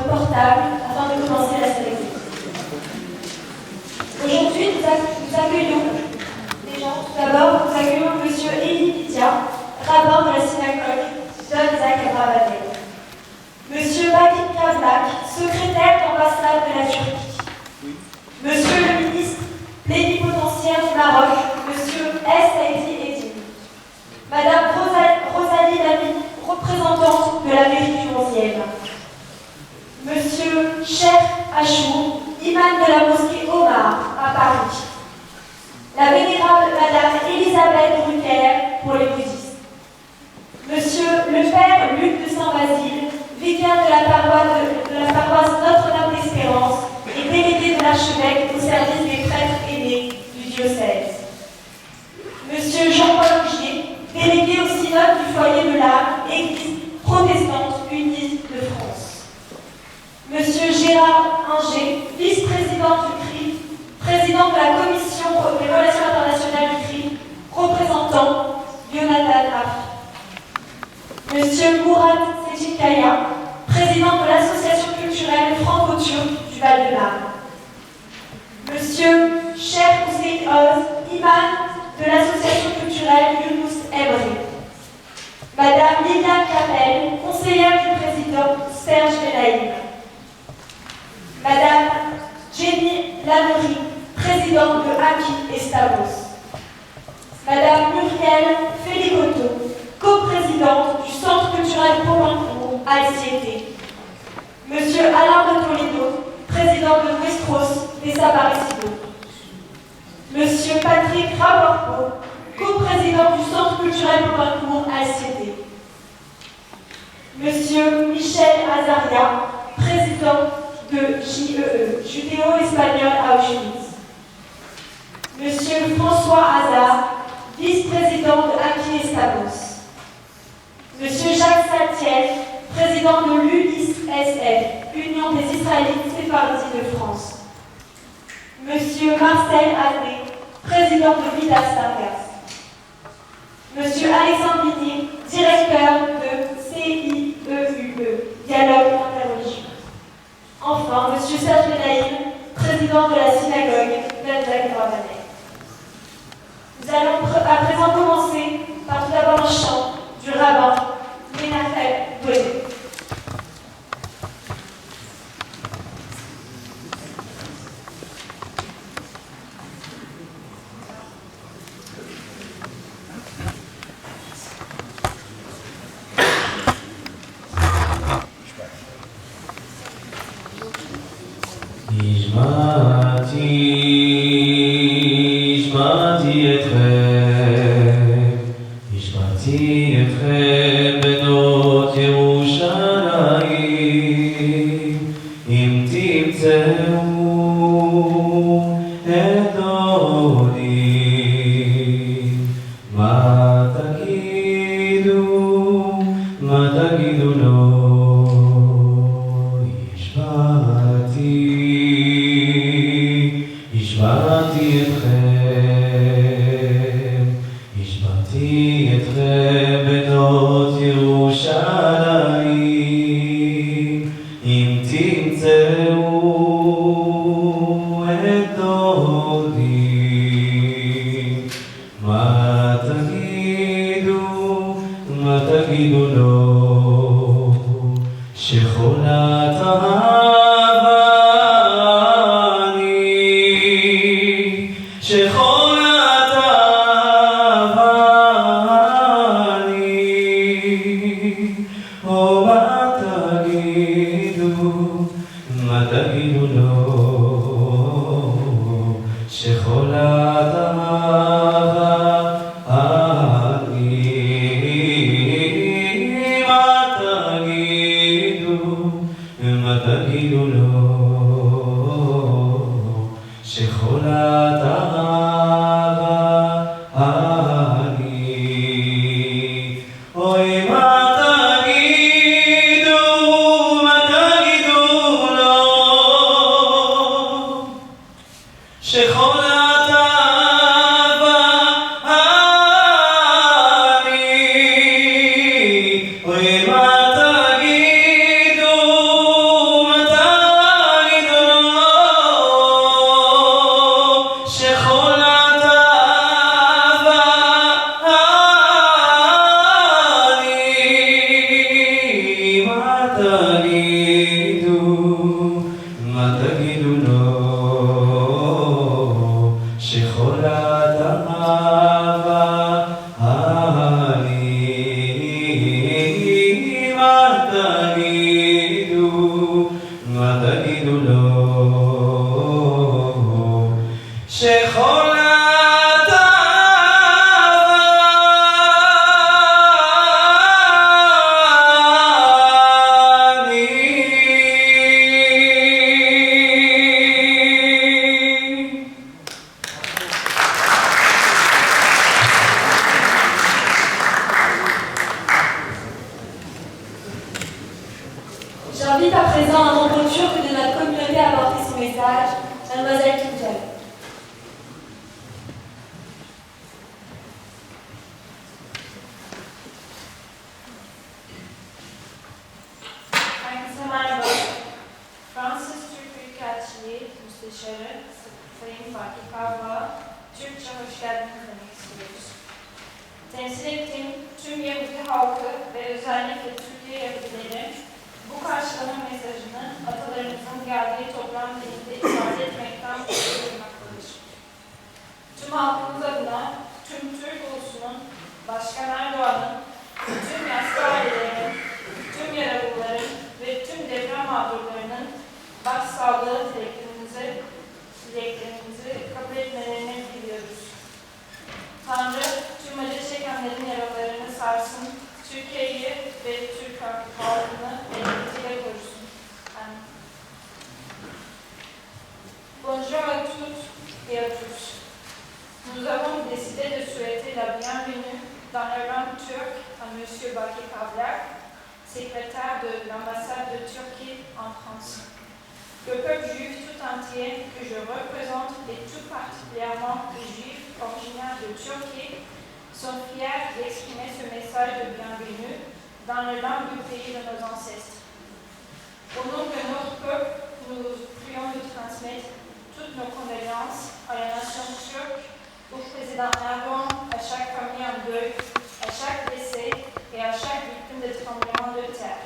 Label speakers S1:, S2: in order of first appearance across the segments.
S1: portable afin de commencer la cérémonie. Aujourd'hui, nous accueillons des gens. Tout d'abord, nous accueillons M. Elie Pitia, rabbin de la synagogue d'Isaac Abravanel. M. Bakit Kavlak, secrétaire d'ambassade de la Turquie. Monsieur le ministre plénipotentiaire du Maroc, M. Saïdi Eddine. Madame Rosalie Lamy, représentante de la mairie du 11e. Monsieur Cher Achour, imam de la mosquée Omar à Paris. La vénérable Madame Elisabeth Drucker pour les bouddhistes. Monsieur le Père Luc de Saint-Basile, vicaire de la paroisse Notre-Dame d'Espérance et délégué de l'archevêque au service des prêtres aînés du diocèse. Monsieur Jean-Paul Augier, délégué au synode du foyer de l'âme, Église protestante unie de France. Monsieur Gérard Inger, vice-président du CRI, président de la Commission des relations internationales du CRI, représentant Jonathan Afi. Monsieur Mourad Secikaya, président de l'association culturelle franco-turque du Val-de-Marne. Monsieur Cher Hussein Oz, imam de l'association culturelle Younous Emri. Madame Liliane Capel, conseillère du président Serge Benaïm. Madame Jenny Lamery, présidente de Aki et Stavros. Madame Muriel Félicoto, coprésidente du Centre culturel Pompincourt à LCT. Monsieur Alain de Toledo, président de Westros des Sabarecidos. Monsieur Patrick Raborpo, coprésident du Centre culturel Pompincourt à LCT. Monsieur Michel Azaria, président de JEE, Judéo-Espagnol à Auschwitz. Monsieur François Hazard, vice-président de Aki et Stavros. Monsieur Jacques Saltiel, président de l'UISSF, Union des Israélites séfaradis de France. Monsieur Marcel Adré, président de Vidas Targas. Monsieur Alexandre Vigny, directeur de CIEUE, Dialogue interreligieux. Enfin, Monsieur Serge Benaïm, président de la synagogue d'Isaac Abravanel. Nous allons à présent commencer par tout d'abord un chant du rabbin Menachem Doué.
S2: Thank you. temsil ettiğim tüm Yahudi halkı ve özellikle Türkiye Yahudileri bu karşılama mesajını atalarımızın geldiği toprağın dilinde ifade etmekten gurur duymaktadır. Tüm halkımız adına, tüm Türk ulusunun, Başkan Erdoğan'ın, tüm yaslı ailelerinin, tüm yaralıların ve tüm deprem mağdurlarının başsağlığı dileklerimizi kabul etmelerini diliyoruz. Tanrı tüm acı çekenlerin yaralarını sarsın, Türkiye'yi ve Türk halkını bereketiyle korusun. Amin. Bonjour à toutes et à tous. Nous avons décidé de souhaiter la bienvenue dans la langue turque à M. Baki Kavlak, secrétaire de l'ambassade de Turquie en France. Le peuple juif tout entier que je représente et tout particulièrement les juifs originaires de Turquie sont fiers d'exprimer ce message de bienvenue dans la langue du pays de nos ancêtres. Au nom de notre peuple, nous prions de transmettre toutes nos condoléances à la nation turque, au président Erdogan, à chaque famille en deuil, à chaque blessé et à chaque victime de tremblement de terre.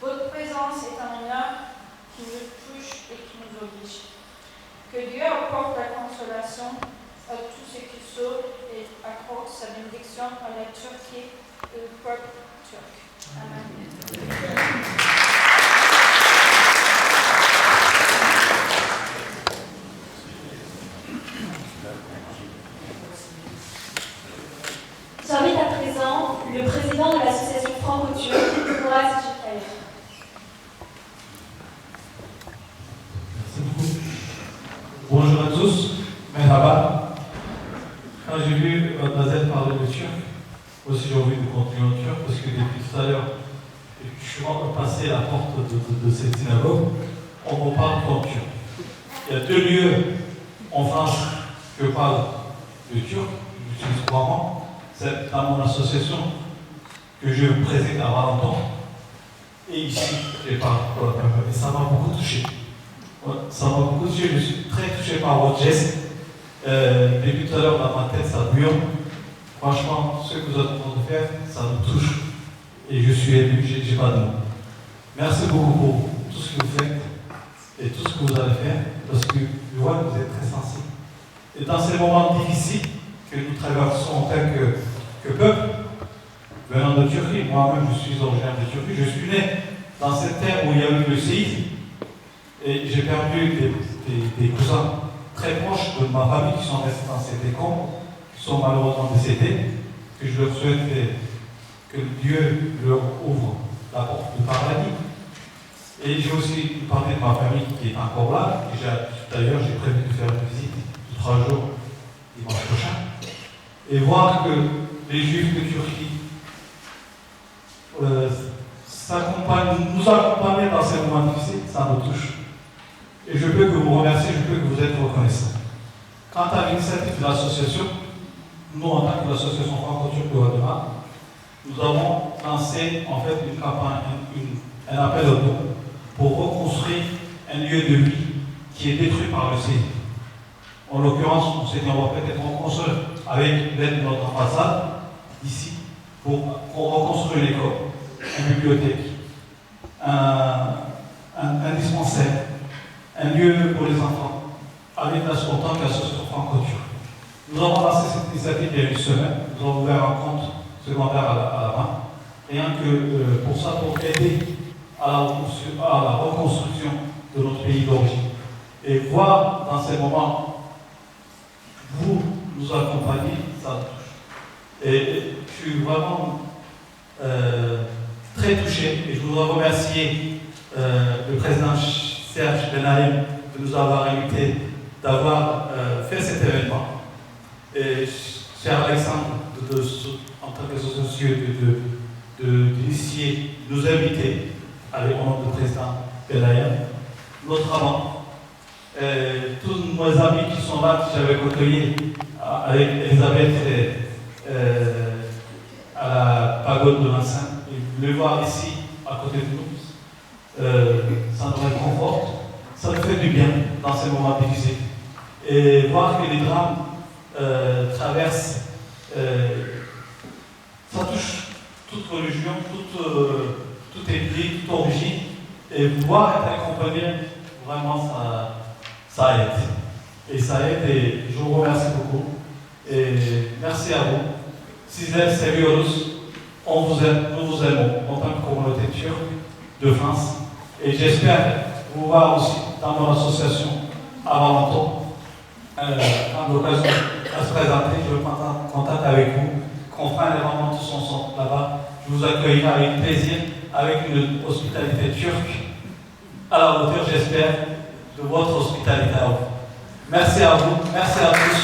S2: Votre présence est un honneur qui nous touche et qui nous oblige. Que Dieu apporte la consolation à tous ceux qui sauvent et accorde sa bénédiction à la Turquie et au peuple turc. Amen.
S1: J'invite à présent le président de l'association franco-turque, Murat Jikayev.
S3: Bonjour à tous, merhaba. Quand j'ai vu Mademoiselle parler de turc, aussi j'ai envie de continuer en turc parce que depuis tout à l'heure, je suis passé à la porte de cette synagogue, on me parle en turc. Il y a 2 lieux en France que je parle de turc, j'utilise couramment. C'est dans mon association que je préside à Valenton. Et ici, je parle pour la première fois. Et ça m'a beaucoup touché. Ça m'a beaucoup touché, je suis très touché par votre geste. Depuis tout à l'heure, dans ma tête, ça bouillonne. Franchement, ce que vous êtes en train de faire, ça me touche. Et je suis ému, j'ai pas de mots. Merci beaucoup pour tout ce que vous faites et tout ce que vous allez faire, parce que je vois que vous êtes très sensible. Et dans ces moments difficiles que nous traversons en tant que peuple, venant de Turquie, moi-même je suis originaire de Turquie, je suis né dans cette terre où il y a eu le séisme. Et j'ai perdu des cousins très proches de ma famille qui sont restés dans ces décombres, qui sont malheureusement décédés, que je leur souhaite que Dieu leur ouvre la porte du paradis. Et j'ai aussi parlé de ma famille qui est encore là, et d'ailleurs j'ai prévu de faire une visite de 3 jours dimanche prochain, et voir que les Juifs de Turquie nous accompagnent dans ces moments difficiles, ça me touche. Et je peux que vous remercier, je peux que vous êtes reconnaissant. Quant à l'initiative de l'association, nous, en tant que l'association franco-turque de Wadema, nous avons lancé en fait une campagne, un appel au don pour reconstruire un lieu de vie qui est détruit par le séisme. En l'occurrence, on s'est dit on va peut-être reconstruire avec l'aide de notre ambassade ici pour reconstruire l'école, une bibliothèque, un dispensaire, un lieu pour les enfants, avec en tant qu'association franco-turque. Nous avons lancé cette initiative il y a une semaine, nous avons ouvert un compte secondaire à la main, rien que pour ça, pour aider à la reconstruction de notre pays d'origine. Et voir dans ces moments, vous nous accompagner, ça me touche. Et je suis vraiment très touché, et je voudrais remercier le président Serge Benaïm de nous avoir invités, d'avoir fait cet événement. Et cher Alexandre, en tant qu'associé d'initier, de nous inviter, avec mon nom de président Benaïm, notre amant, tous nos amis qui sont là, que j'avais côtoyés avec Elisabeth à la pagode de Vincent, et le voir ici, à côté de nous, ça nous réconforte, ça nous fait du bien dans ces moments difficiles. Et voir que les drames traversent religion, toute ethnie, toute origine, et pouvoir être accompagné, vraiment ça aide. Et ça aide, et je vous remercie beaucoup. Et merci à vous. Sizler seviyoruz. On vous aime, nous vous aimons en tant que communauté turque de France. Et j'espère vous voir aussi dans mon association à Valenton. Quand l'occasion va se présenter, je vais prendre contact avec vous, qu'on fera un événement tous ensemble là-bas. Je vous accueillerai avec plaisir, avec une hospitalité turque, à la hauteur, j'espère, de votre hospitalité à vous. Merci à vous, merci à tous.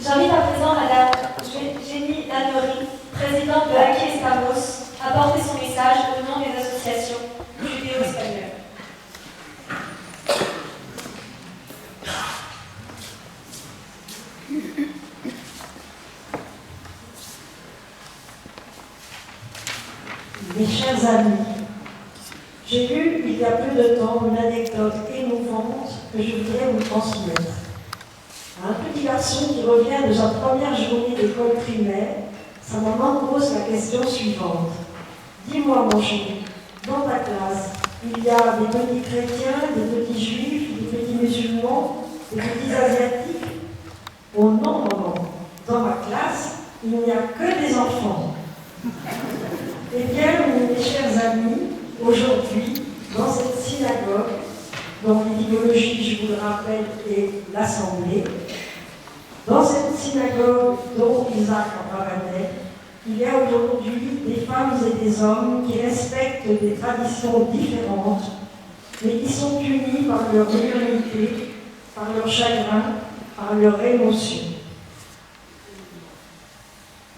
S1: J'invite à présent Madame Jenny Lanori, présidente de Aquí Estamos, à porter son message au nom des associations judéo-espagnoles.
S4: Mes chers amis, j'ai lu il y a peu de temps une anecdote émouvante que je voudrais vous transmettre. Un petit garçon qui revient de sa première journée d'école primaire, sa maman pose la question suivante. Dis-moi mon chéri, dans ta classe, il y a des petits chrétiens, des petits juifs, des petits musulmans, des petits asiatiques? Oh non, maman, dans ma classe, il n'y a que des enfants. Eh bien, mes chers amis, aujourd'hui, dans cette synagogue, dont l'idéologie, je vous le rappelle, est l'Assemblée, dans cette synagogue dont Isaac en parlait, il y a aujourd'hui des femmes et des hommes qui respectent des traditions différentes, mais qui sont unis par leur humanité, par leur chagrin, par leur émotion.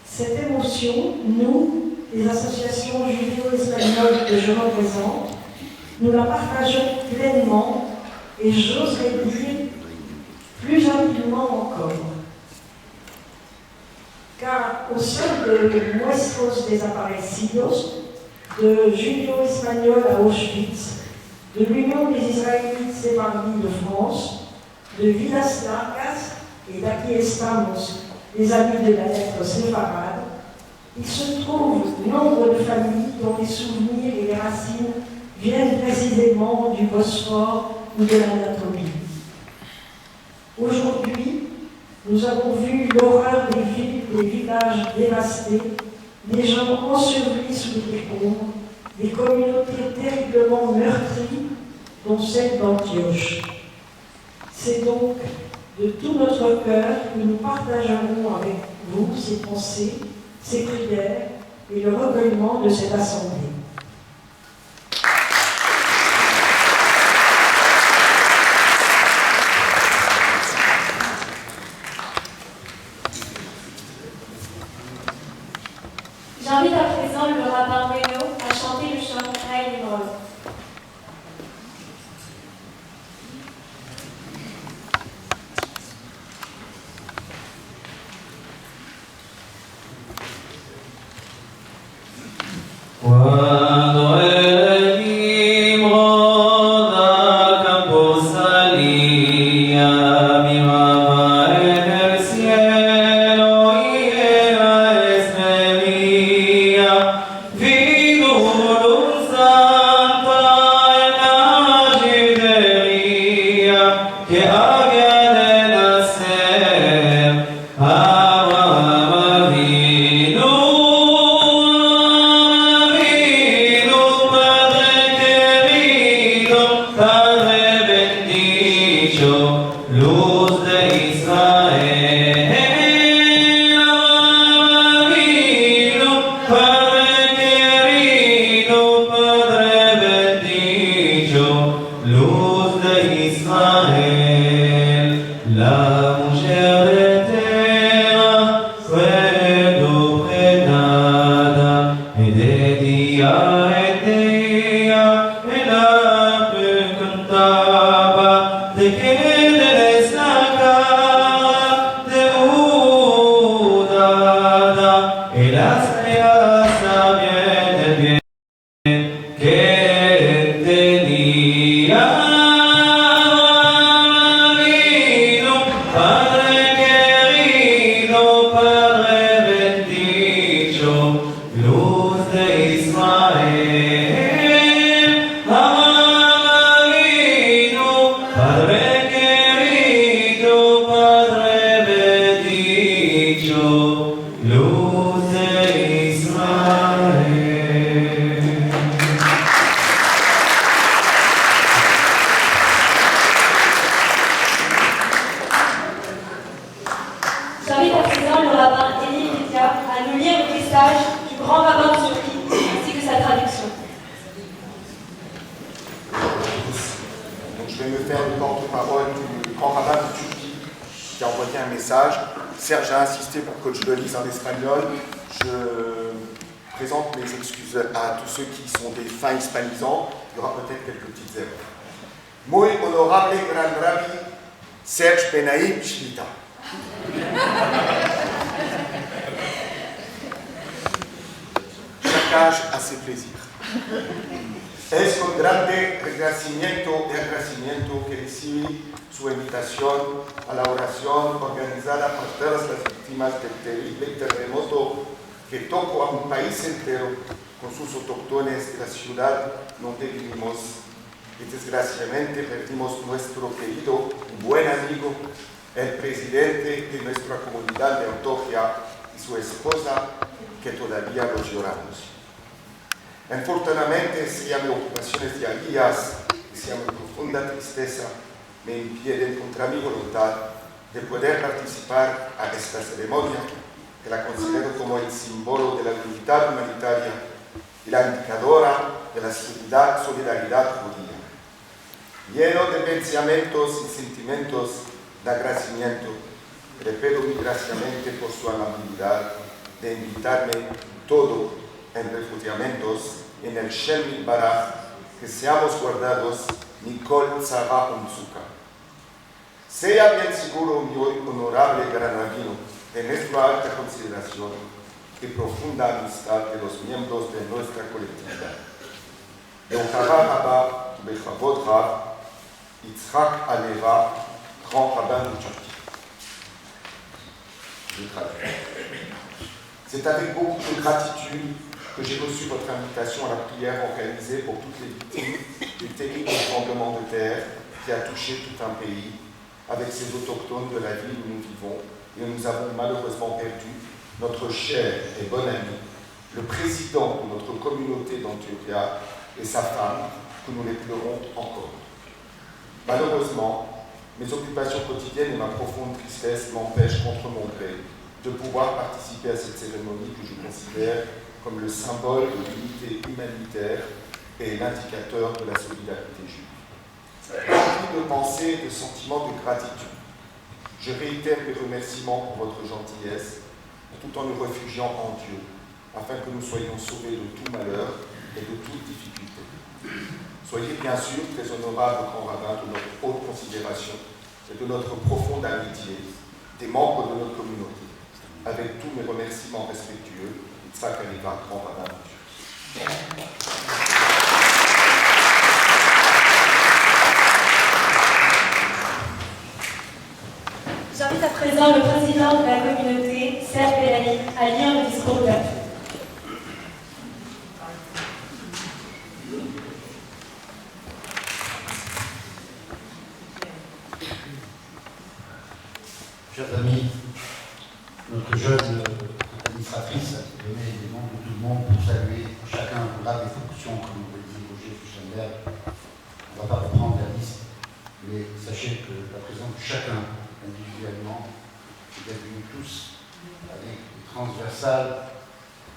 S4: Cette émotion, nous, les associations judéo-espagnoles que je représente, nous la partageons pleinement et j'oserais dire plus intimement encore. Car au sein de Nuestros Desaparecidos, de judéo-espagnols à Auschwitz, de l'Union des Israélites séparés de France, de Vidas Largas et d'Aquí Estamos, les amis de la lettre séfarade, il se trouve nombre de familles dont les souvenirs et les racines viennent précisément du Bosphore ou de l'Anatolie. Aujourd'hui, nous avons vu l'horreur des villes, des villages dévastés, des gens ensevelis sous des décombres, des communautés terriblement meurtries, dont celle d'Antioche. C'est donc de tout notre cœur que nous partagerons avec vous ces pensées, ces prières et le recueillement de cette assemblée.
S1: J'invite à présent le rabbin Bueno à chanter le chant Raïl Imrol.
S5: Cuando el Nimrod al campo salía, miraba en el cielo y era veía, figura santa en la gidería que había de nacer. Abraham vino. Luz de Israel, vino, Padre querido, Padre bendito, luz de Israel, la mujer eterna fue dominada, y de día en día ella cantaba de que que tenía
S6: porte-parole du grand rabbin de Turquie qui a envoyé un message. Serge a insisté pour que je le lise en espagnol. Je présente mes excuses à tous ceux qui sont des fins hispanisants. Il y aura peut-être quelques petites erreurs. Muy honorable Gran Rabbi Serge Benaïm Shlita. Chaque âge a ses plaisirs. Es con grande agradecimiento que recibí su invitación a la oración organizada por todas las víctimas del terrible terremoto que tocó a un país entero con sus autóctones de la ciudad donde vivimos. Y desgraciadamente perdimos nuestro querido y buen amigo, el presidente de nuestra comunidad de Autogia y su esposa, que todavía los lloramos. Infortunadamente, sea mis ocupaciones diarias y sea mi profunda tristeza, me impiden contra mi voluntad de poder participar a esta ceremonia, que la considero como el símbolo de la unidad humanitaria y la indicadora de la solidaridad judía. Lleno de pensamientos y sentimientos de agradecimiento, le pido migraciamente por su amabilidad de invitarme todo en refugiamientos en el Shem Baraj, que seamos guardados Nicol Tzara Unzuka. Sea bien seguro, mi honorable gran rabino, de nuestra alta consideración y profunda amistad de los miembros de nuestra colectividad. Yochara Rabba Bechavod Rav Yitzhak Aleva, grand rabbin de Turquie. Je traduis. C'est avec beaucoup de gratitude que j'ai reçu votre invitation à la prière organisée pour toutes les victimes du terrible tremblement de terre qui a touché tout un pays, avec ces autochtones de la ville où nous vivons, et où nous avons malheureusement perdu notre cher et bon ami, le président de notre communauté d'Antioquia et sa femme, que nous les pleurons encore. Malheureusement, mes occupations quotidiennes et ma profonde tristesse m'empêchent contre mon gré de pouvoir participer à cette cérémonie que je considère comme le symbole de l'unité humanitaire et l'indicateur de la solidarité juive. Rempli de pensées et de sentiments de gratitude, je réitère mes remerciements pour votre gentillesse, tout en nous réfugiant en Dieu, afin que nous soyons sauvés de tout malheur et de toute difficulté. Soyez bien sûr très honorables, grand rabbin, de notre haute considération et de notre profonde amitié, des membres de notre communauté. Avec tous mes remerciements respectueux, Yitzhak Aleva, grand rabbin de Turquie.
S1: J'invite à présent le président de la communauté, Serge Benaïm, à lire le discours d'ouverture.
S7: Chers amis, notre jeune administratrice a donné les noms de tout le monde pour saluer chacun là des fonctions, comme le dit Roger Fuchsenberg. On ne va pas reprendre la liste, mais sachez que la présence de chacun individuellement, qui est venus tous avec des transversales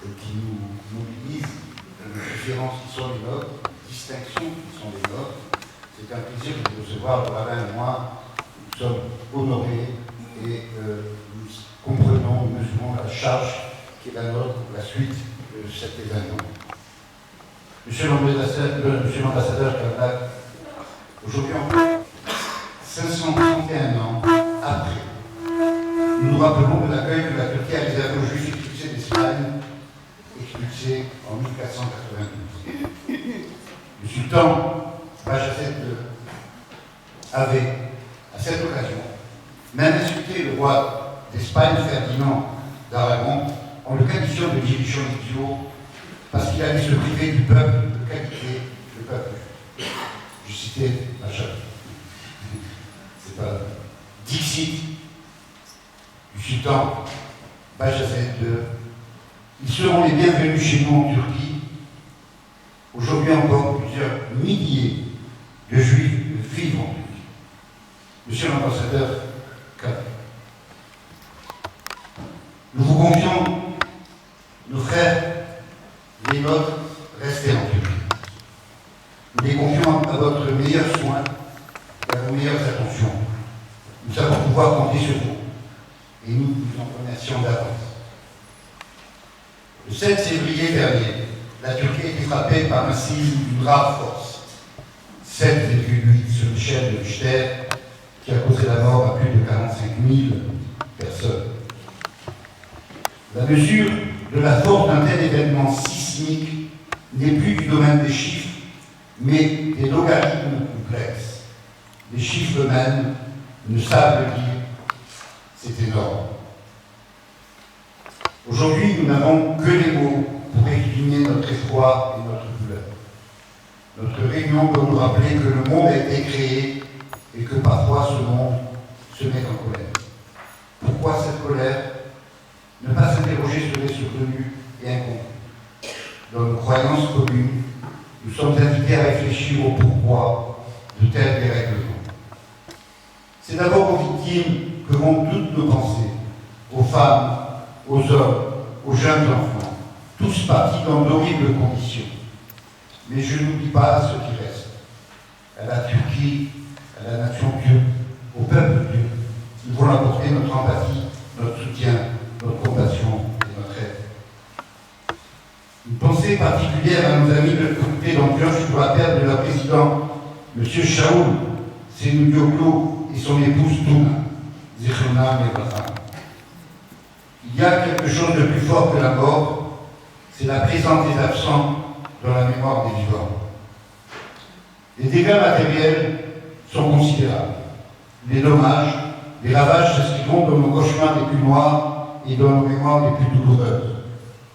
S7: qui nous mobilisent, des différences qui sont les nôtres, des distinctions qui sont les nôtres. C'est un plaisir de vous recevoir, le rabbin et moi. Nous sommes honorés et nous comprenons, nous mesurons la charge qui est la nôtre pour la suite de cet événement. Monsieur l'ambassadeur Kablak, aujourd'hui encore, 531 ans après, nous nous rappelons de l'accueil que la Turquie a réservé aux Juifs expulsés d'Espagne, expulsés en 1492. Le sultan Bajazet II avait, à cette occasion, même insulté le roi d'Espagne, Ferdinand d'Aragon, en le qualifiant de dirigeant idiot, parce qu'il allait se priver du peuple de qualité le peuple. Je citais Bajazet. C'est pas Dixit du sultan Bajazet II. Ils seront les bienvenus chez nous en Turquie. Aujourd'hui encore, plusieurs milliers de Juifs vivent en Turquie. Monsieur l'ambassadeur Kablak, nous vous confions nos frères, les nôtres, restés en Turquie. Nous les confions à votre meilleur soin et à vos meilleures attentions. reconstruction. Nous savons pouvoir compter sur vous et nous vous en remercions d'avance. Le 7 février dernier, la Turquie a été frappée par un séisme d'une rare force, 7,8 sur l'échelle de Richter, qui a causé la mort à plus de 45 000 personnes. La mesure de la force d'un tel événement sismique n'est plus du domaine des chiffres, mais des logarithmes complexes. Les chiffres eux-mêmes ne savent le dire, c'est énorme. Aujourd'hui, nous n'avons que les mots pour exprimer notre effroi et notre douleur. Notre réunion doit nous rappeler que le monde a été créé et que parfois ce monde se met en colère. Pourquoi cette colère? Ne pas s'interroger sur les survenus et incompris. Dans nos croyances communes, nous sommes invités à réfléchir au pourquoi de tels dérèglements. C'est d'abord aux victimes que vont toutes nos pensées, aux femmes, aux hommes, aux jeunes enfants, tous partis dans d'horribles conditions. Mais je n'oublie pas ce qui reste. À la Turquie, à la nation turque, au peuple turc, nous voulons apporter notre empathie, notre soutien, notre compassion et notre aide. Une pensée particulière à nos amis de comité d'Antioche pour la perte de leur président, M. Shaul Senouyoglu et son épouse Touna, Zichrona Mebraham. Il y a quelque chose de plus fort que la mort, c'est la présence des absents dans la mémoire des vivants. Les dégâts matériels sont considérables. Les dommages, les ravages s'inscrivont dans nos cauchemars les plus noirs et dans nos mémoires les plus douloureuses.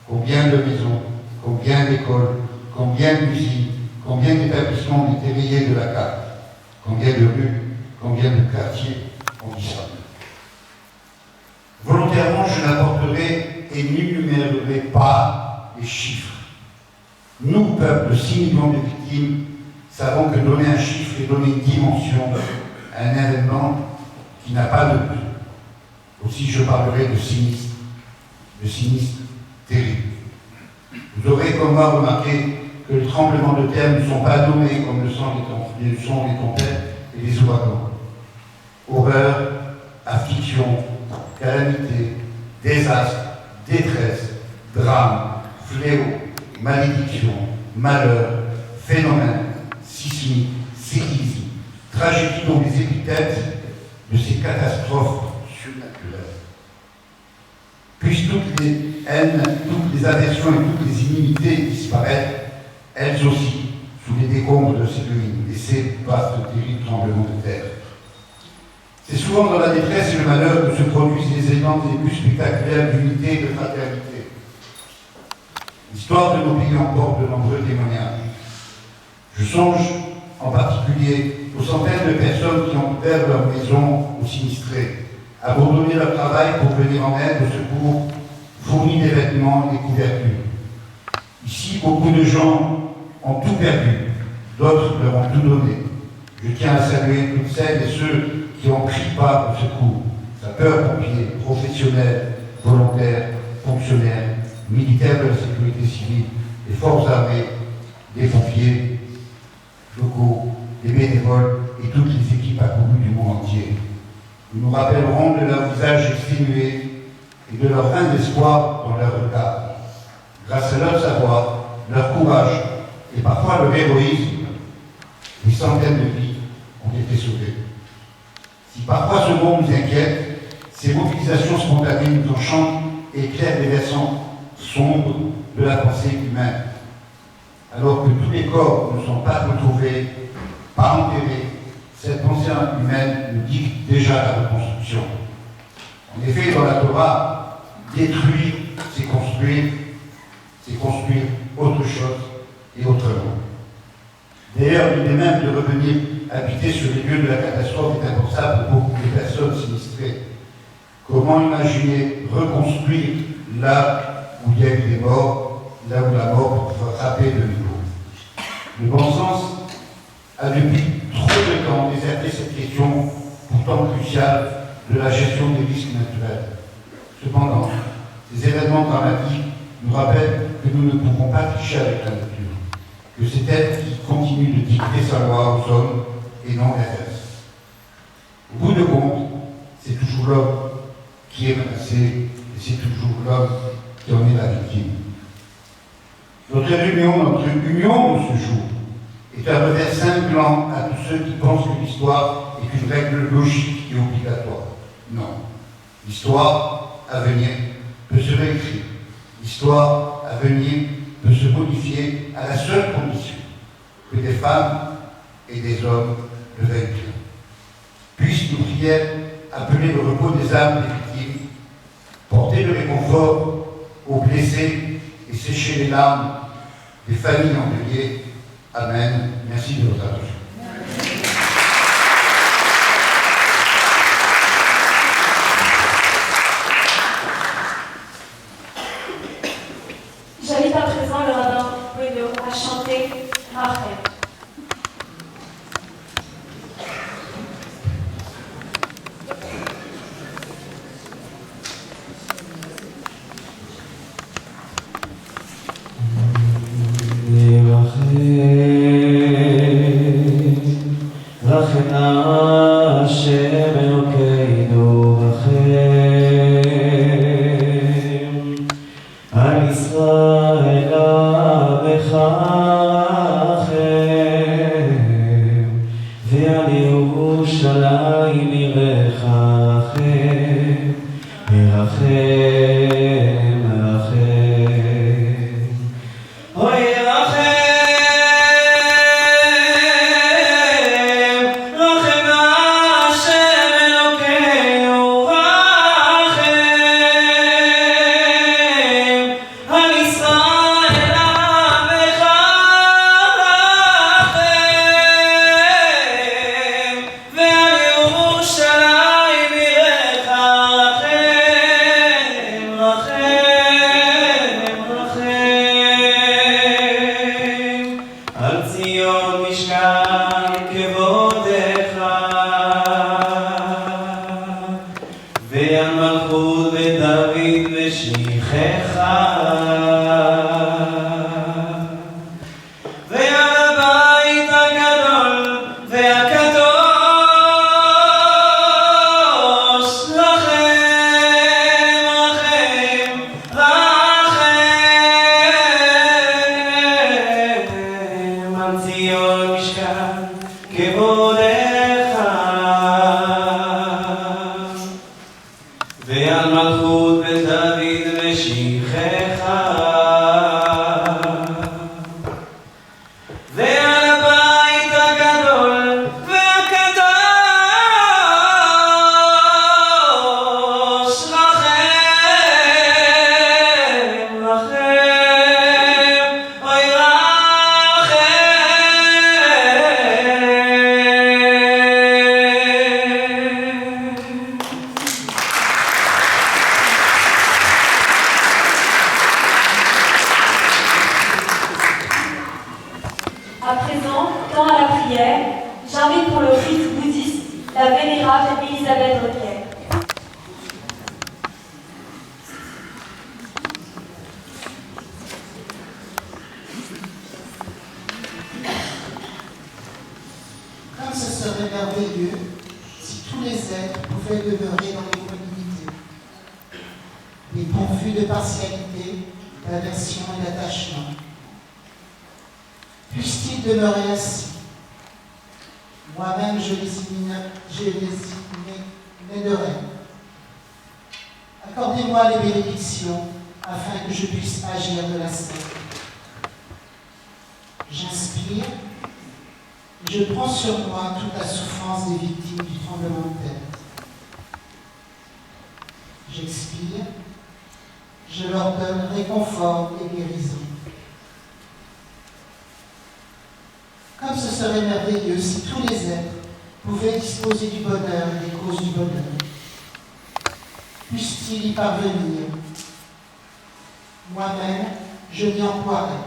S7: Combien de maisons, combien d'écoles, combien d'usines, combien d'établissements ont été rayés de la carte, combien de rues, combien de quartiers ont disparu. Volontairement, je n'apporterai et n'énumérerai pas les chiffres. Nous, peuple de 6 millions de victimes, savons que donner un chiffre est donner une dimension à un événement qui n'a pas de prix. Aussi, je parlerai de sinistre terrible. Vous aurez comme moi remarqué que les tremblements de terre ne sont pas nommés comme le sont les tempêtes et les ouragans. Horreur, affliction, calamité, désastre, détresse, drame, fléau, malédiction, malheur, phénomène, sismique, séisme, tragédie dont les épithètes de ces catastrophes surnaturelles. Puissent toutes les haines, toutes les aversions et toutes les inimitiés disparaître, elles aussi, sous les décombres de ces ruines et ces vastes terribles tremblements de terre. C'est souvent dans la détresse et le malheur que se produisent les éléments les plus spectaculaires d'unité et de fraternité. L'histoire de nos pays emporte de nombreux témoignages. Je songe en particulier aux centaines de personnes qui ont ouvert leur maison aux sinistrés, abandonné leur travail pour venir en aide au secours, fourni des vêtements et des couvertures. Ici, beaucoup de gens ont tout perdu, d'autres leur ont tout donné. Je tiens à saluer toutes celles et ceux qui ont pris part au secours, sapeurs-pompiers, professionnels, volontaires, fonctionnaires, militaires de la sécurité civile, les forces armées, les pompiers locaux, les bénévoles et toutes les équipes accourues du monde entier. Nous nous rappellerons de leur visage exténué et de leur fin d'espoir dans leur regard. Grâce à leur savoir, leur courage et parfois leur héroïsme, des centaines de vies ont été sauvées. Si parfois ce monde nous inquiète, ces mobilisations spontanées nous enchantent et éclairent les versants sombres de la pensée humaine. Alors que tous les corps ne sont pas retrouvés, pas enterrés, cette pensée humaine nous dicte déjà la reconstruction. En effet, dans la Torah, détruire, c'est construire autre chose et autrement. D'ailleurs, l'idée même de revenir habiter sur les lieux de la catastrophe est impensable pour beaucoup de personnes sinistrées. Comment imaginer reconstruire là où il y a eu des morts, là où la mort peut frapper de nouveau? Le bon sens a depuis trop de temps déserté cette question pourtant cruciale de la gestion des risques naturels. Cependant, ces événements dramatiques nous rappellent que nous ne pouvons pas tricher avec la nature, que c'est elle qui continue de dicter sa loi aux hommes et non l'inverse. Au bout de compte, c'est toujours l'homme qui est menacé et c'est toujours l'homme qui en est la victime. Notre union de ce jour est un revers cinglant à tous ceux qui pensent que l'histoire est une règle logique et obligatoire. Non. L'histoire à venir peut se réécrire. L'histoire à venir peut se modifier à la seule condition que des femmes et des hommes le veuillent bien. Puissent nos prières appeler le repos des âmes des victimes, porter le réconfort aux blessés et sécher les larmes des familles endeuillées. Amen. Merci de votre attention.
S1: J'invite à présent le rabbin Bruno à chanter Rachel. À présent, temps à la prière, j'invite pour le rite bouddhiste la vénérable Elisabeth Requier.
S8: Comme ce serait merveilleux si tous les êtres pouvaient demeurer dans l'équanimité, dépourvus de partialité, d'aversion et d'attachement. Puisse-t-il demeurer ainsi? Moi-même, je les aiderai. Accordez-moi les bénédictions afin que je puisse agir de la sorte. J'inspire et je prends sur moi toute la souffrance des victimes du tremblement de terre. J'expire, je leur donne réconfort et guérison. Comme ce serait merveilleux si tous les êtres pouvaient disposer du bonheur et des causes du bonheur. Puisse-t-il y parvenir? Moi-même, je m'y emploierai.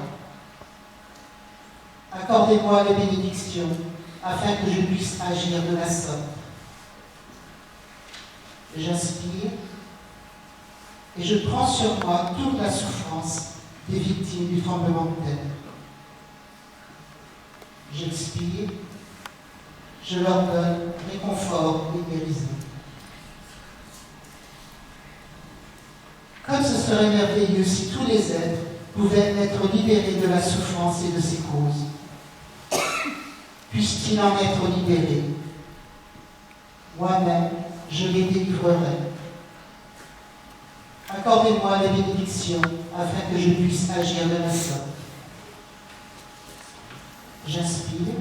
S8: Accordez-moi les bénédictions afin que je puisse agir de la sorte. J'inspire et je prends sur moi toute la souffrance des victimes du tremblement de terre. J'expire, je leur donne réconfort et guérison. Comme ce serait merveilleux si tous les êtres pouvaient être libérés de la souffrance et de ses causes. Puissent-ils en être libérés? Moi-même, je les délivrerai. Accordez-moi les bénédictions afin que je puisse agir de la sorte. J'inspire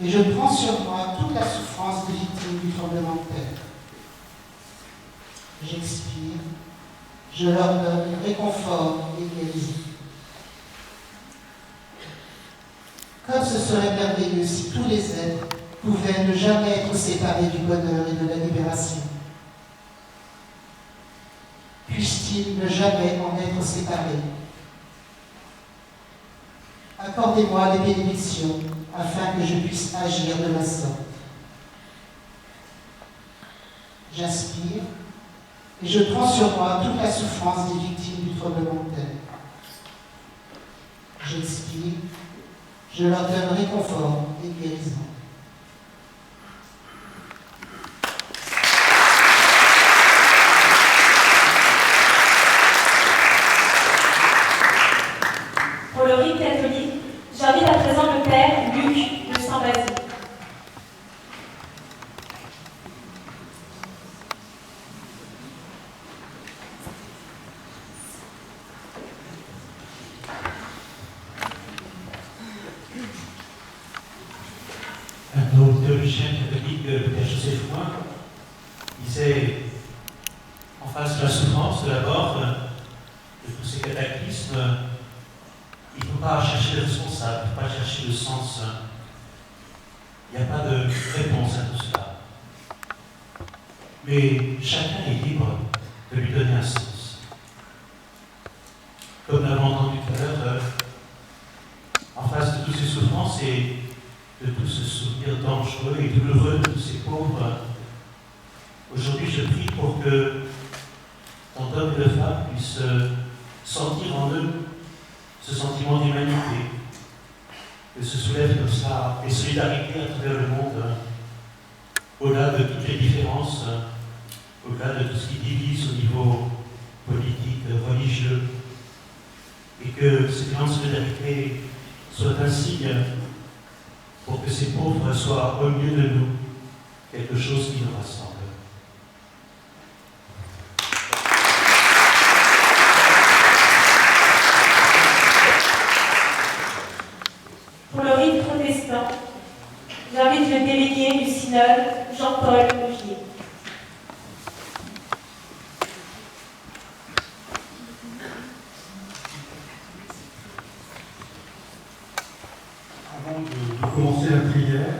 S8: et je prends sur moi toute la souffrance des victimes du tremblement de terre. J'expire, je leur donne réconfort et guérison. Comme ce serait merveilleux si tous les êtres pouvaient ne jamais être séparés du bonheur et de la libération. Puissent-ils ne jamais en être séparés? Accordez-moi les bénédictions afin que je puisse agir de la sorte. J'inspire et je prends sur moi toute la souffrance des victimes du tremblement de terre. J'expire, je leur donne réconfort et guérison.
S1: Pour le rite catholique, j'invite à présent le Père Luc de Saint-Basile.
S3: Un autre théologien catholique, le Père Joseph Moin, disait, en face de la souffrance, de la mort, de tous ces cataclysmes, il ne faut pas chercher le responsable, il ne faut pas chercher le sens. Il n'y a pas de réponse à tout cela. Mais chacun est libre de lui donner un sens. Comme nous l'avons entendu tout à l'heure, en face de toutes ces souffrances et de tout ce souvenir dangereux et douloureux de tous ces pauvres, aujourd'hui je prie pour que tant d'hommes et de femmes puissent sentir en eux ce sentiment d'humanité, que se soulèvent comme ça les solidarités à travers le monde, au-delà de toutes les différences, au-delà de tout ce qui divise au niveau politique, religieux, et que cette grande solidarité soit un signe pour que ces pauvres soient au milieu de nous quelque chose qui nous rassemble.
S1: Pour le rite protestant, j'invite le délégué du synode, Jean-Paul Ogier.
S9: Avant de commencer la prière,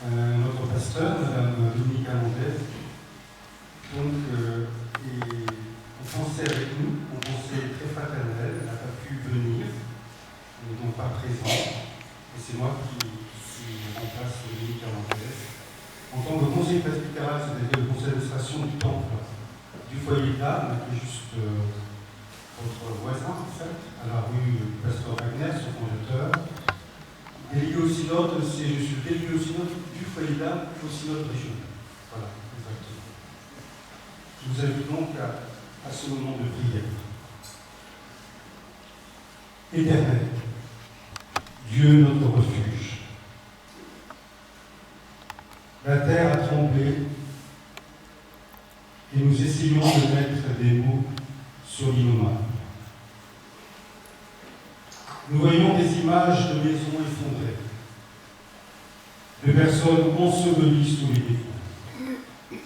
S9: notre pasteur, Madame Dominica Mendez, on pensait avec nous, on pensait très fraternelle, elle n'a pas pu venir, elle n'est donc pas présente, et c'est moi qui remplace Dominica Mendez. En tant que conseiller presbytéral, c'est-à-dire le conseil d'administration du temple du foyer d'âme, qui est juste votre voisin en fait, à la rue Pasteur Wagner, son fondateur. Délégué au synode, je suis délégué au synode du foyer d'âme au synode régional. Voilà, exactement. Je vous invite donc à ce moment de prière. Éternel, Dieu notre refuge, la terre a tremblé et nous essayons de mettre des mots sur l'innommable. Nous voyons des images de maisons effondrées, de personnes ensevelies sous les décombres.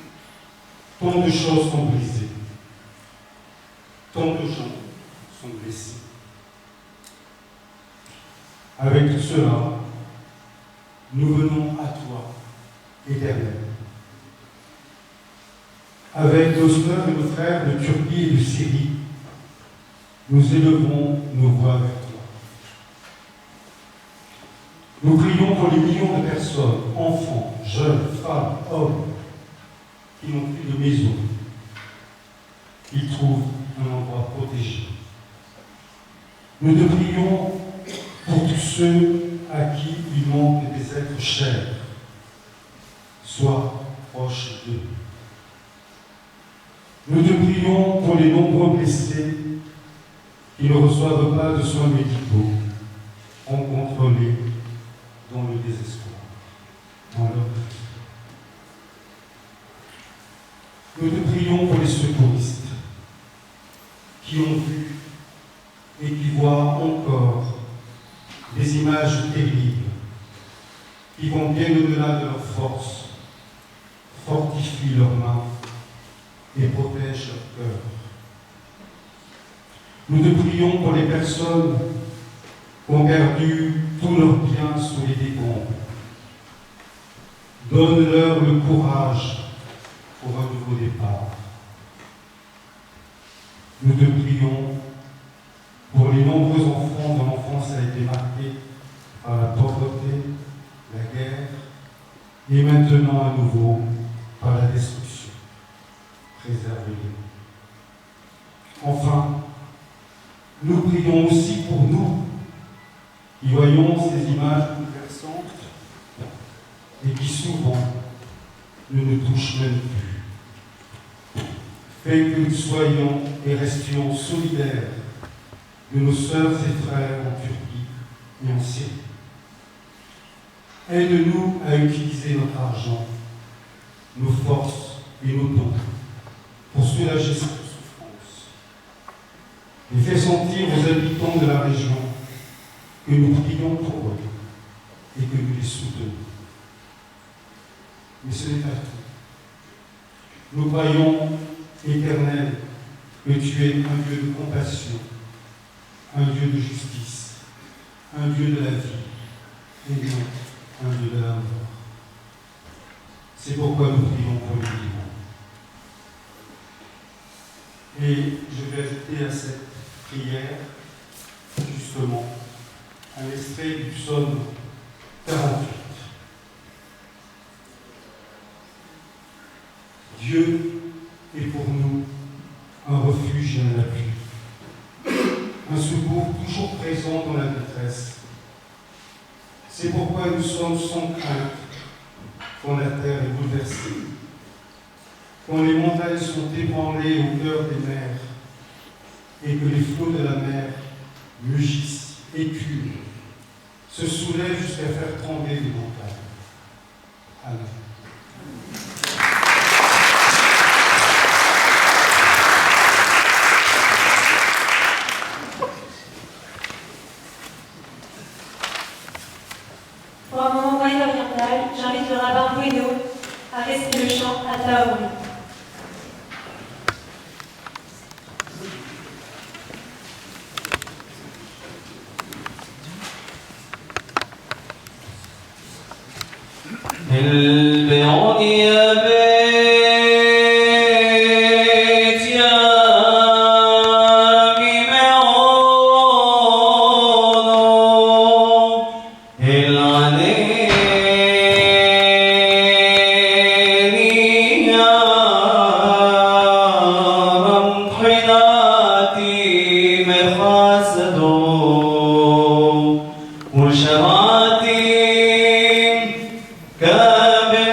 S9: Tant de choses sont brisées, tant de gens sont blessés. Avec tout cela, nous venons à toi, Éternel. Avec nos sœurs et nos frères de Turquie et de Syrie, nous élevons nos voix vers toi. Nous prions pour les millions de personnes, enfants, jeunes, femmes, hommes, qui n'ont plus de maison. Ils trouvent un endroit protégé. Nous te prions pour tous ceux à qui il manque des êtres chers. Sois proche d'eux. Nous te prions pour les nombreux blessés qui ne reçoivent pas de soins médicaux. Rencontre-les dans le désespoir, dans leur désespoir. Nous te prions pour les secouristes qui ont vu et qui voient encore des images terribles qui vont bien au-delà de leur force, fortifient leurs mains et protègent leur cœur. Nous te prions pour les personnes qui ont perdu tous leurs biens sous les décombres. Donne-leur le courage pour un nouveau départ. Nous te prions pour les nombreux enfants dont l'enfance a été marquée par la pauvreté, la guerre et maintenant à nouveau par la destruction. Préservez-les. Enfin, nous prions aussi pour nous qui voyons ces images bouleversantes et qui souvent ne nous touchent même plus. Fais que nous soyons et restions solidaires de nos sœurs et frères en Turquie et en Syrie. Aide-nous à utiliser notre argent, nos forces et nos dons pour soulager cette souffrance. Et fais sentir aux habitants de la région que nous prions pour eux et que nous les soutenons. Mais ce n'est pas tout. Nous croyons, Éternel, que tu es un Dieu de compassion, un Dieu de justice, un Dieu de la vie, et non un Dieu de la mort. C'est pourquoi nous prions pour les vivants. Et je vais ajouter à cette prière, justement, un extrait du psaume 48. Dieu est pour nous un refuge et un appui, un secours toujours présent dans la détresse. C'est pourquoi nous sommes sans crainte quand la terre est bouleversée, quand les montagnes sont ébranlées au cœur des mers et que les flots de la mer mugissent, éculent, se soulèvent jusqu'à faire trembler les montagnes. Amen.
S1: Pour un moment moyen-oriental, j'invite le rabbin Bueno à réciter le chant à Taouri.
S5: البعد يا بيت يا بمعونو العليني يا رمحناتي مخاسدو وشراتي كابل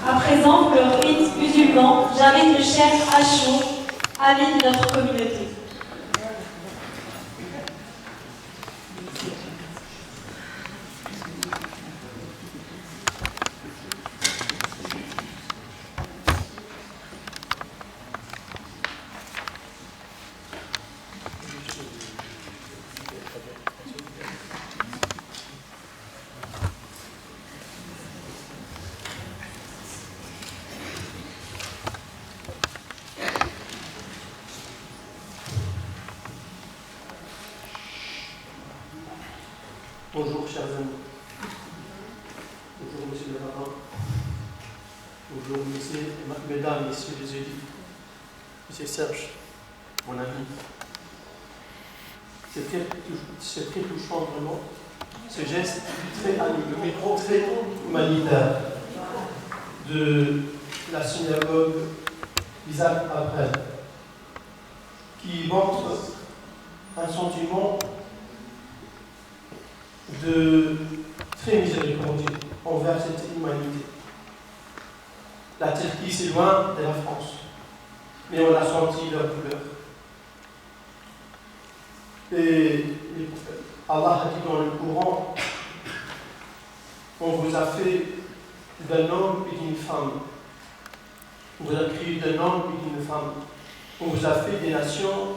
S1: À présent, pour le rite musulman, j'invite le chef Achour, ami de notre communauté.
S10: Bonjour chers amis. Bonjour monsieur le rabbin. Bonjour mesdames, messieurs les élus. Monsieur Serge, mon ami. C'est très touchant vraiment, ce geste très humanitaire de la synagogue Isaac Aprel, qui montre un sentiment de très miséricordieux envers cette humanité. La Turquie, c'est loin de la France, mais on a senti leur douleur. Et Allah a dit dans le Coran, on vous a fait d'un homme et d'une femme. On vous a créé d'un homme et d'une femme. On vous a fait des nations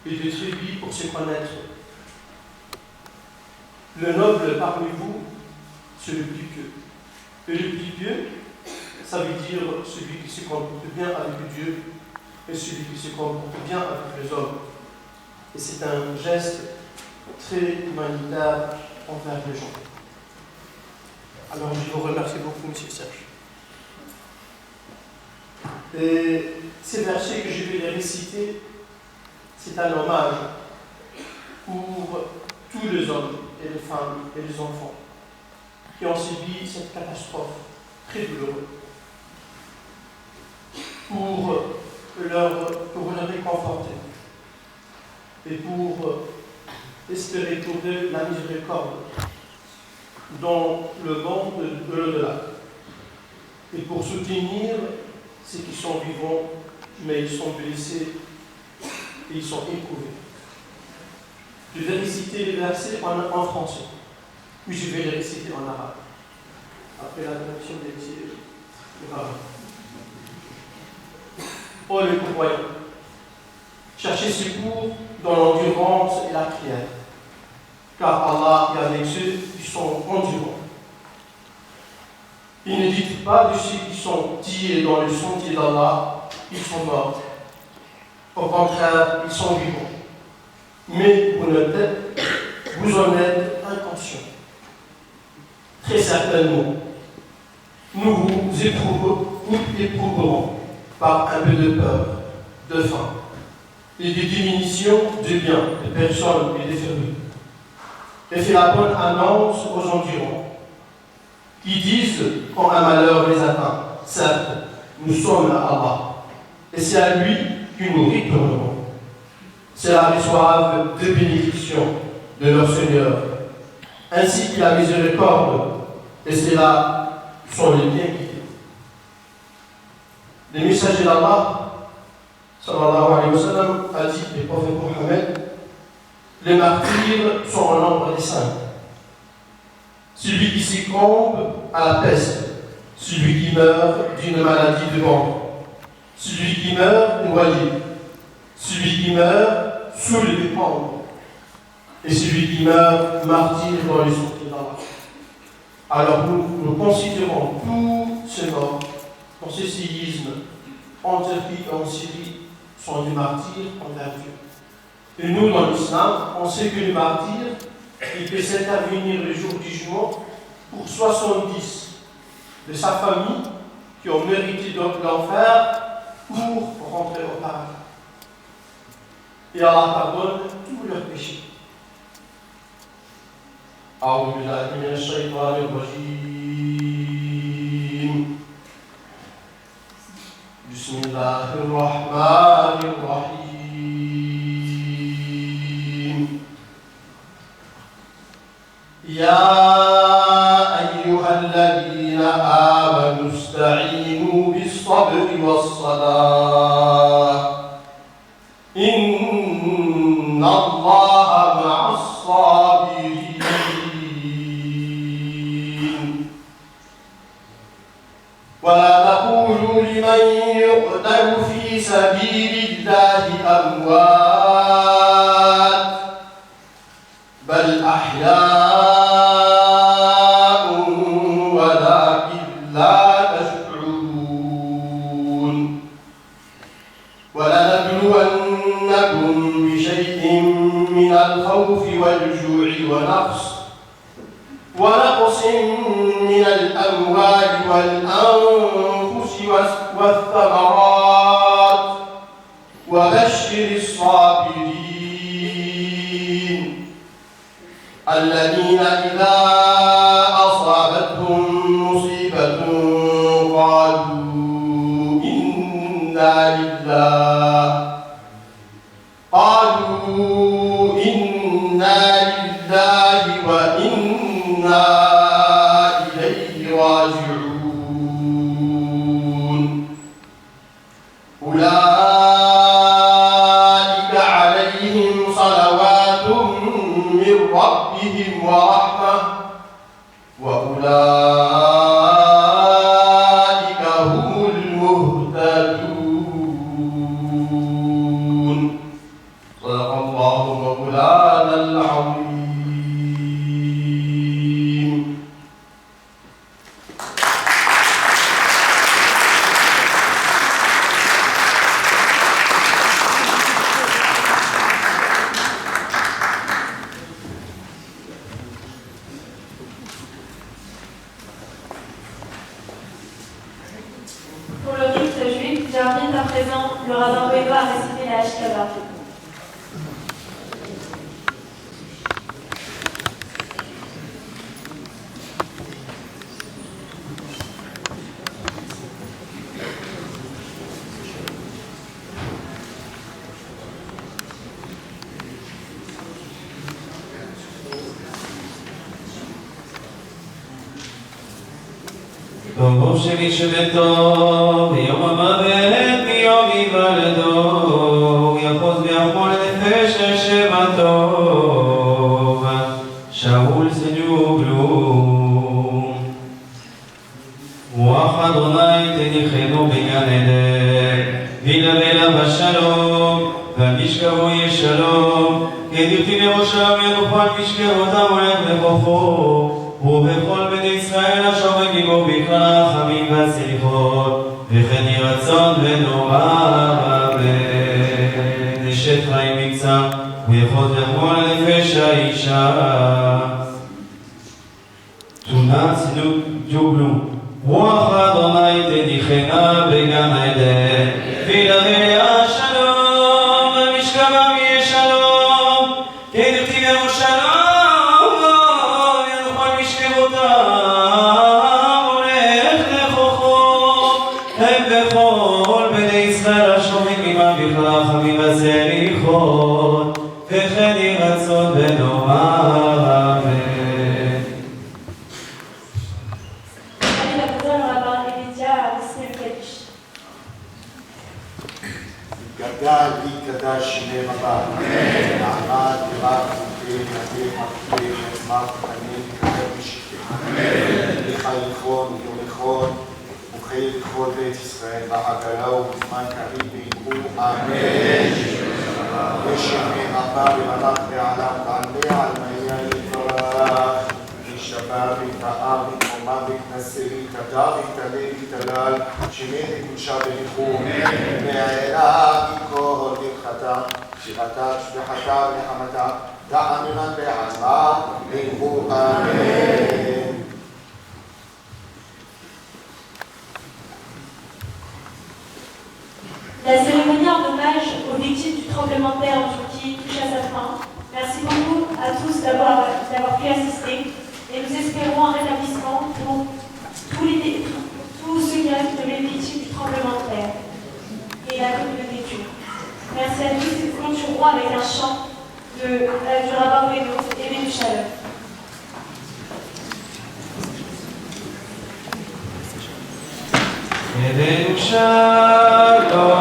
S10: et des tribus pour se connaître. Le noble parmi vous, c'est le plus pieux. Et le plus pieux, ça veut dire celui qui se comporte bien avec Dieu et celui qui se comporte bien avec les hommes. Et c'est un geste très humanitaire envers les gens. Alors je vous remercie beaucoup, M. Serge. Et ces versets que je vais les réciter, c'est un hommage pour tous les hommes et les femmes et les enfants qui ont subi cette catastrophe très douloureuse, pour les réconforter et pour espérer trouver la miséricorde dans le monde de l'au-delà, et pour soutenir ceux qui sont vivants mais ils sont blessés et ils sont éprouvés. Je vais réciter les versets en français, puis je vais les réciter en arabe, après la traduction des messieurs du rabbin. Ô les croyants, cherchez secours dans l'endurance et la prière, car Allah est avec ceux qui sont endurants. Et ne dites pas de ceux qui sont tirés dans le sentier d'Allah, ils sont morts. Au contraire, ils sont vivants. Mais vous en êtes inconscients. Très certainement, nous vous éprouverons par un peu de peur, de faim, et de diminution de biens, de personnes et de familles. Et fait la bonne annonce aux endurants, qui disent quand un malheur les atteint, certes, nous sommes à Allah, et c'est à lui que nous retournerons. Cela reçoivent de bénédictions de leur Seigneur, ainsi que la miséricorde, et cela sont les biens guidés. Les messagers d'Allah, sallallahu alayhi wa sallam, a dit, le prophète Mohammed, les martyrs sont au nombre des saints. celui qui succombe à la peste, celui qui meurt d'une maladie de ventre, celui qui meurt noyé, celui qui meurt sous les pentes, et celui qui meurt martyr dans les sorties d'Allah. Alors nous considérons tous ces morts dans ce séisme en Turquie et en Syrie sont des martyrs envers Dieu. Et nous, dans l'islam, on sait que les martyrs, il peut s'intervenir le jour du jugement pour 70 de sa famille qui ont mérité l'enfer pour rentrer au paradis. Et Allah pardonne tous leurs péchés. أعوذ بالله من الشيطان الرجيم بسم الله الرحمن الرحيم يا أيها الذين آمنوا استعينوا بالصبر والصلاة إن الله مع الصابرين ولا تقولوا لمن يقتل في سبيل الله أموات بل أحياء ولكن لا تشعرون ولنبلونكم بشيء من الخوف والجوع ونقص من الأموال والأنفس والثمرات وبشر الصابرين الذين إذا أصابتهم مصيبة قالوا إنا لله وإنا إليه راجعون أولئك عليهم صلوات من ربهم ورحمة وأولئك هم المهتدون صدق الله مولانا العظيم.
S1: Pour le rite juif, j'invite à présent le rabbin Bédo à réciter la Ashkaba.
S5: טוב שבשבתו ביום המוות ביום היוולדו יחוז ויחמול נפש לשבתו שאול סג'וגלו רוח אדוני תניחנו בגן עדן וילווה בשלום והמשכבו יהיה שלום כדכתיב בראשם ינוחל משכבותם הולך לכוחו ובכל בית ישראל אשר מגיבו בכלל הרחמים והסליחות וכן יהי רצון ונאמר אמן. אשת חיים מקצה ויחוז ויחמול נפש האישה תונץ ג'וגלו רוח אדוני תניחנה בגן עדן וילווה שלום ומשכבם יהיה שלום כדכתיב בראשם רחמים וסליחות וכן יהי רצון ונאמר אמן.
S1: J'invite à présent le rabbin
S6: ויקרב בשקט. יחי לכבוד ולכבוד, וחיי לכבוד בית ישראל בעגלה ובזמן קריב ויגעו. אמן. ושמי רבה ומלך ועלם ועליה על מיה יתברך. וישתבח ויתפאר ויתרומם ויתנשא ויתהדר ויתעלה ויתהלל. שמי וקודשה וניחום. מהערה מכל ברכתה. שירתה ושבחתה ונחמתה. תאמירן בעלמה. ויגעו. אמן.
S1: La cérémonie en hommage aux victimes du tremblement de terre en Turquie touche à sa fin. Merci beaucoup à tous d'avoir pu assister et nous espérons un rétablissement pour tous ceux qui restent les victimes du tremblement de terre et la communauté turque. Merci à tous et nous clôturons avec un chant du rabbin Beno et du Shalom.
S5: Shalom.